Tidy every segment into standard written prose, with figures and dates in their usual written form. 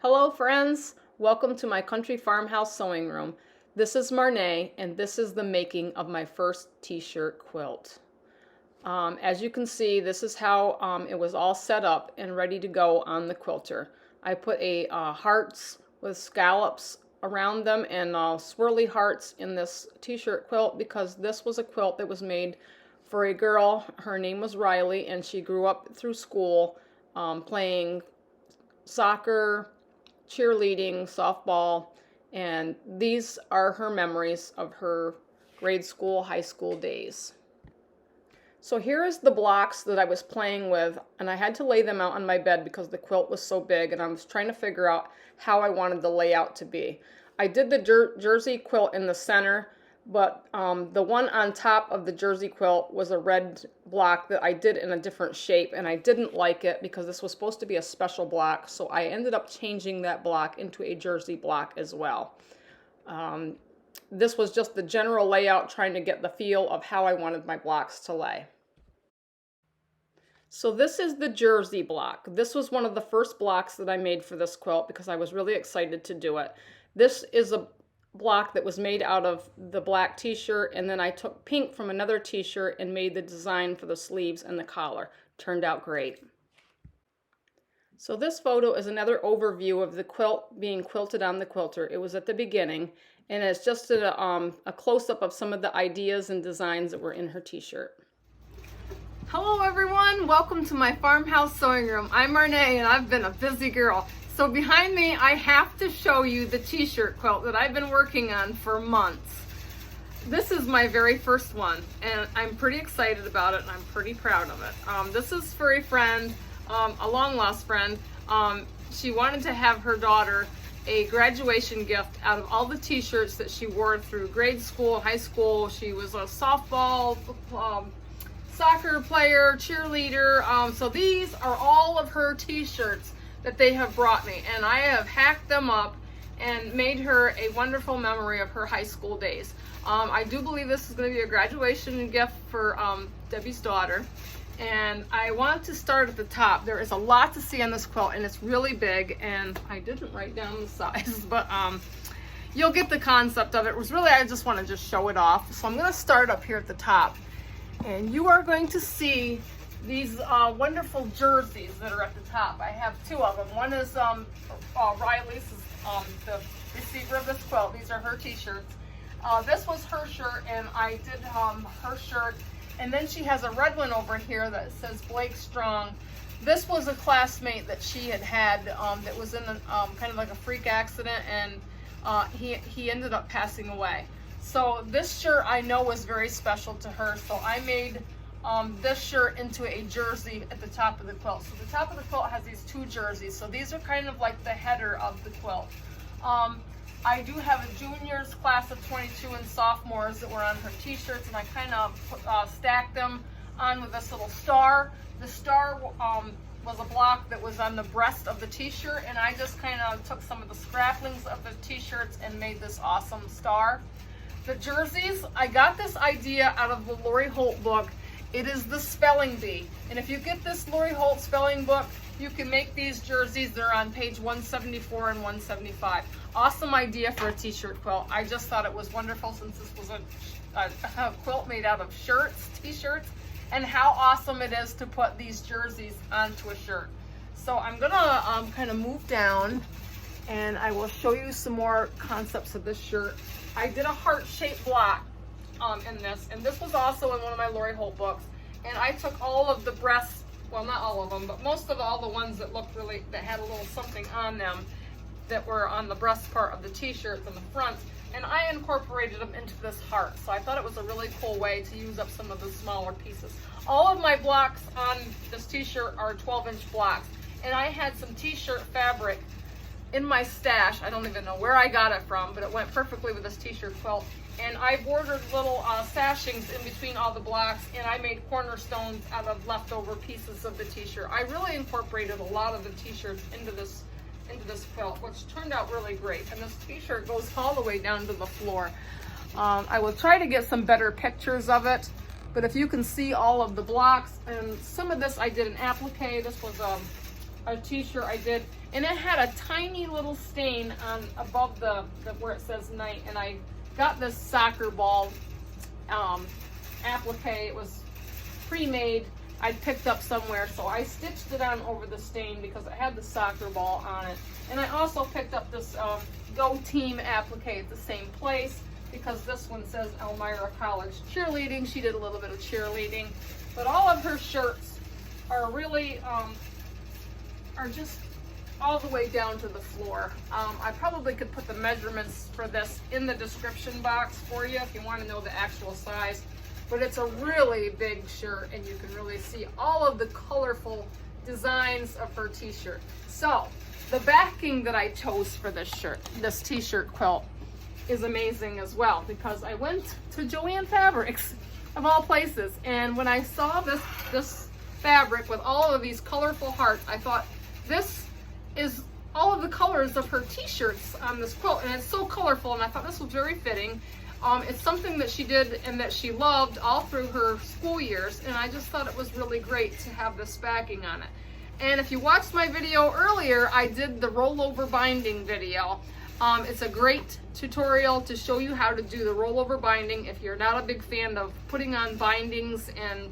Hello friends, welcome to my country farmhouse sewing room. This is Marnay and this is the making of my first t-shirt quilt. As you can see, this is how it was all set up and ready to go on the quilter. I put a hearts with scallops around them and swirly hearts in this t-shirt quilt because this was a quilt that was made for a girl. Her name was Rhiley and she grew up through school playing soccer, cheerleading, softball, and these are her memories of her grade school, high school days. So here is the blocks that I was playing with, and I had to lay them out on my bed because the quilt was so big and I was trying to figure out how I wanted the layout to be. I did the jersey quilt in the center, but the one on top of the jersey quilt was a red block that I did in a different shape, and I didn't like it because this was supposed to be a special block, so I ended up changing that block into a jersey block as well. This was just the general layout, trying to get the feel of how I wanted my blocks to lay. So this is the jersey block. This was one of the first blocks that I made for this quilt because I was really excited to do it. This is a block that was made out of the black t-shirt, and then I took pink from another t-shirt and made the design for the sleeves and the collar. Turned out great. So this photo is another overview of the quilt being quilted on the quilter. It was at the beginning, and it's just a close-up of some of the ideas and designs that were in her t-shirt. Hello everyone, welcome to my farmhouse sewing room. I'm Marnay and I've been a busy girl. So behind me, I have to show you the t-shirt quilt that I've been working on for months. This is my very first one, and I'm pretty excited about it, and I'm pretty proud of it. This is for a friend, a long-lost friend. She wanted to have her daughter a graduation gift out of all the t-shirts that she wore through grade school, high school. She was a softball, soccer player, cheerleader. So these are all of her t-shirts that they have brought me, and I have hacked them up and made her a wonderful memory of her high school days. I do believe this is going to be a graduation gift for Debbie's daughter, and I want to start at the top. There is a lot to see on this quilt, and it's really big, and I didn't write down the size, but you'll get the concept of it. It was really, I just want to just show it off. So I'm going to start up here at the top, and you are going to see these wonderful jerseys that are at the top. I have two of them. One is Rhiley's, the receiver of this quilt. These are her t-shirts. This was her shirt, and I did her shirt. And then she has a red one over here that says Blake Strong. This was a classmate that she had that was in a, kind of like a freak accident, and he ended up passing away. So this shirt I know was very special to her, so I made this shirt into a jersey at the top of the quilt. So the top of the quilt has these two jerseys. So these are kind of like the header of the quilt. I do have a juniors class of 22 and sophomores that were on her t-shirts, and I kind of stacked them on with this little star. The star was a block that was on the breast of the t-shirt, and I just kind of took some of the scraplings of the t-shirts and made this awesome star. The jerseys, I got this idea out of the Lori Holt book. It is the spelling bee, and if you get this Lori Holt spelling book, you can make these jerseys. They're on page 174 and 175. Awesome idea for a t-shirt quilt. I just thought it was wonderful since this was a quilt made out of shirts, t-shirts, and how awesome it is to put these jerseys onto a shirt. So I'm gonna kind of move down, and I will show you some more concepts of this shirt. I did a heart-shaped block in this, and this was also in one of my Lori Holt books, and I took all of the breasts, well, not all of them, but most of all the ones that looked really, that had a little something on them that were on the breast part of the t-shirts in the front, and I incorporated them into this heart. So I thought it was a really cool way to use up some of the smaller pieces. All of my blocks on this t-shirt are 12-inch blocks, and I had some t-shirt fabric in my stash. I don't even know where I got it from, but it went perfectly with this t-shirt quilt. And I bordered little sashings in between all the blocks, and I made cornerstones out of leftover pieces of the t-shirt. I really incorporated a lot of the t-shirts into this quilt, which turned out really great. And this t-shirt goes all the way down to the floor. I will try to get some better pictures of it, but if you can see all of the blocks, and some of this I did an applique. This was a t-shirt I did, and it had a tiny little stain on above the where it says night, and I got this soccer ball applique. It was pre-made. I picked up somewhere, so I stitched it on over the stain because it had the soccer ball on it. And I also picked up this Go Team applique at the same place because this one says Elmira College Cheerleading. She did a little bit of cheerleading, but all of her shirts are really are just all the way down to the floor. I probably could put the measurements for this in the description box for you if you want to know the actual size. But it's a really big shirt, and you can really see all of the colorful designs of her t-shirt. So the backing that I chose for this shirt, this t-shirt quilt, is amazing as well, because I went to Joann Fabrics of all places, and when I saw this fabric with all of these colorful hearts, I thought this is all of the colors of her t-shirts on this quilt, and it's so colorful, and I thought this was very fitting. It's something that she did and that she loved all through her school years, and I just thought it was really great to have this backing on it. And if you watched my video earlier, I did the rollover binding video. It's a great tutorial to show you how to do the rollover binding. If you're not a big fan of putting on bindings and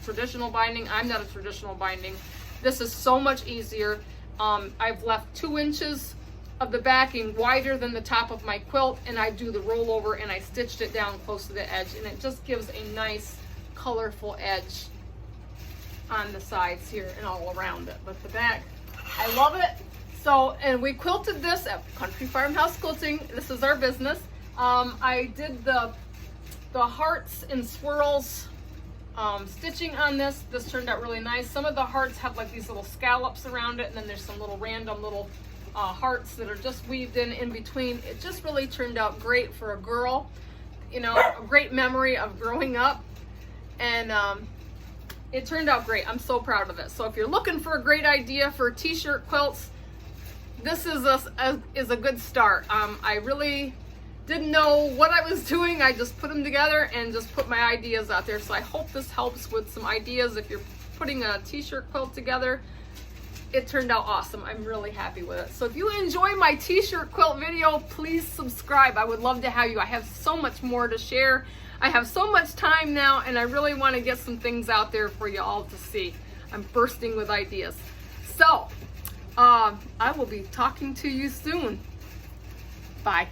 traditional binding, I'm not a traditional binding. This is so much easier. I've left 2 inches of the backing wider than the top of my quilt, and I do the rollover and I stitched it down close to the edge, and it just gives a nice colorful edge on the sides here and all around it. But the back, I love it. So, and we quilted this at Country Farmhouse Quilting. This is our business. I did the hearts and swirls stitching on this. This turned out really nice. Some of the hearts have like these little scallops around it, and then there's some little random little hearts that are just weaved in between. It just really turned out great for a girl, you know, a great memory of growing up, and it turned out great. I'm so proud of it. So if you're looking for a great idea for t-shirt quilts, this is a good start. I really didn't know what I was doing. I just put them together and just put my ideas out there. So I hope this helps with some ideas if you're putting a t-shirt quilt together. It turned out awesome. I'm really happy with it. So if you enjoy my t-shirt quilt video, please subscribe. I would love to have you. I have so much more to share. I have so much time now, and I really want to get some things out there for you all to see. I'm bursting with ideas. So I will be talking to you soon. Bye.